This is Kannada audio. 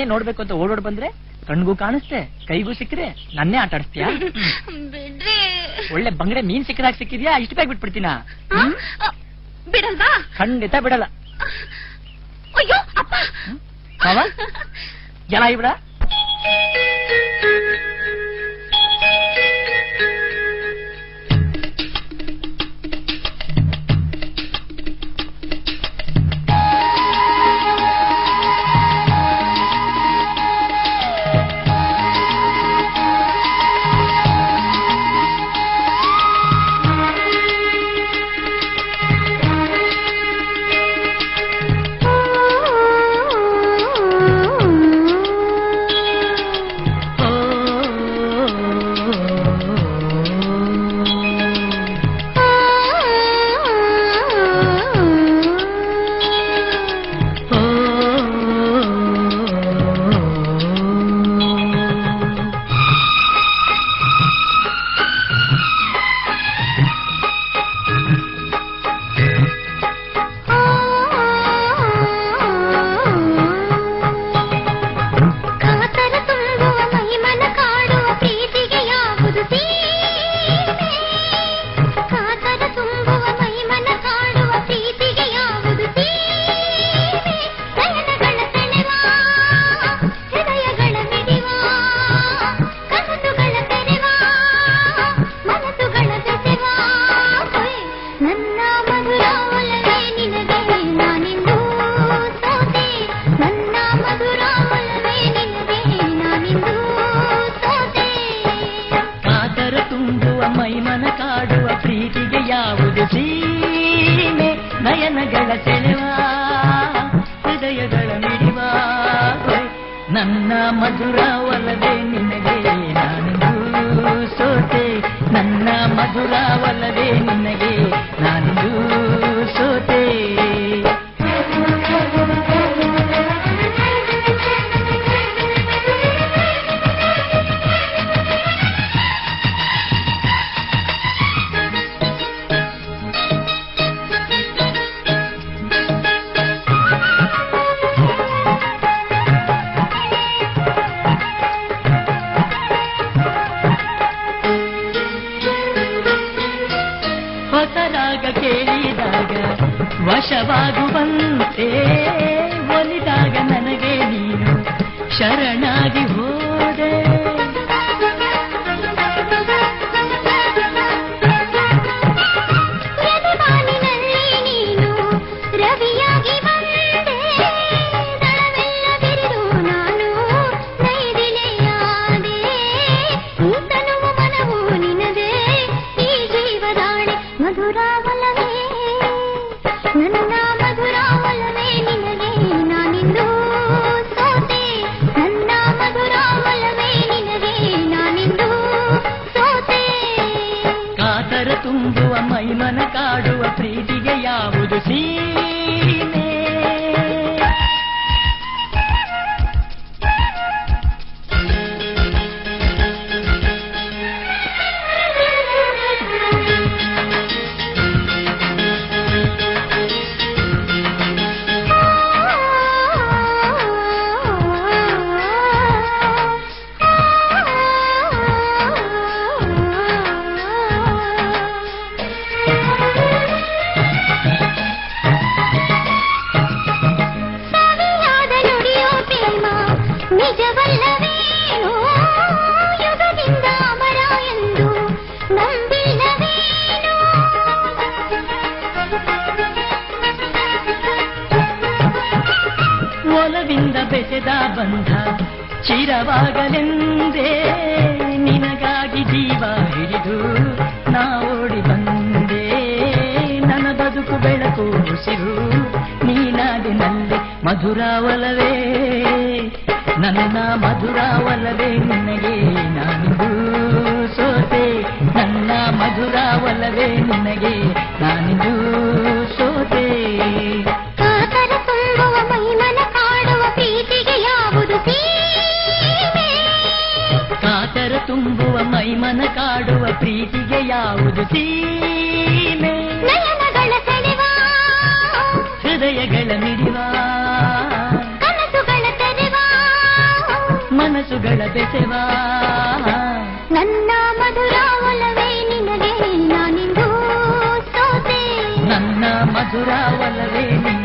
ನಾನೇ ನೋಡ್ಬೇಕು ಅಂತ ಓಡೋಡ್ ಬಂದ್ರೆ ಕಣ್ಗೂ ಕಾಣಿಸ್ತೆ, ಕೈಗೂ ಸಿಕ್ಕರೆ ನನ್ನೇ ಆಟ ಆಡಿಸ್ತೀಯಾ? ಒಳ್ಳೆ ಬಂಗಡೆ ಮೀನ್ ಸಿಕ್ಕದಾಗ ಸಿಕ್ಕಿದ್ಯಾ? ಇಷ್ಟು ಬೇಗ ಬಿಟ್ಬಿಡ್ತೀನ? ಬಿಡಲ್ವಾ? ಖಂಡಿತ ಬಿಡಲ್ಲ. ಅಯ್ಯೋ ಅಪ್ಪ, ಜನ ಬಿಡ. ವಶವಾಗುವಂತೆ ಒಲಿದಾಗ ನನಗೆ ನೀನು ಶರಣಾಗಿ ಹೋದೆ. ತುಂಬುವ ಮೈಮನ ಕಾಡುವ ಪ್ರೀತಿಗೆ ಯಾವುದು ಸೀಮೆ? ಒಲವಿಂದ ಬೆಸೆದ ಬಂಧ ಚಿರವಾಗಲೆಂದೇ ನಿನಗಾಗಿ ಜೀವ ಹಿಡಿದು ನಾ ಓಡಿ ಬಂದೆ. ನನ್ನ ಬದುಕು ಬೆಳಕು ಉಸಿರು ನೀನಾದಿನಲ್ಲಿ ಮಧುರ ಒಲವೇ, ನನ್ನ ಮಧುರ ಒಲವೇ ನಿನಗೆ ನಾನಿಂದು ಸೋತೆ. ನನ್ನ ಮಧುರ ಒಲವೇ ನಿನಗೆ ನಾನಿಂದು ಸೋತೆ. ಕಾತರ ತುಂಬುವ ಮೈಮನ ಕಾಡುವ ಪ್ರೀತಿಗೆ ಯಾವುದು ಸೀಮೆ? ನಯನಗಳ ಸೆಳೆವ, ಹೃದಯಗಳ ಮಿಡಿವ, ಕನಸುಗಳ ತೆರೆವ, ಮನಸ್ಸುಗಳ ಬೆಸೆವಾ ನನ್ನ ಮಧುರ ಒಲವೇ ನಿನಗೆ ನಾನಿಂದು ಸೋತೆ ನನ್ನ ಮಧುರ ಒಲವೇ ನಿನಗೆ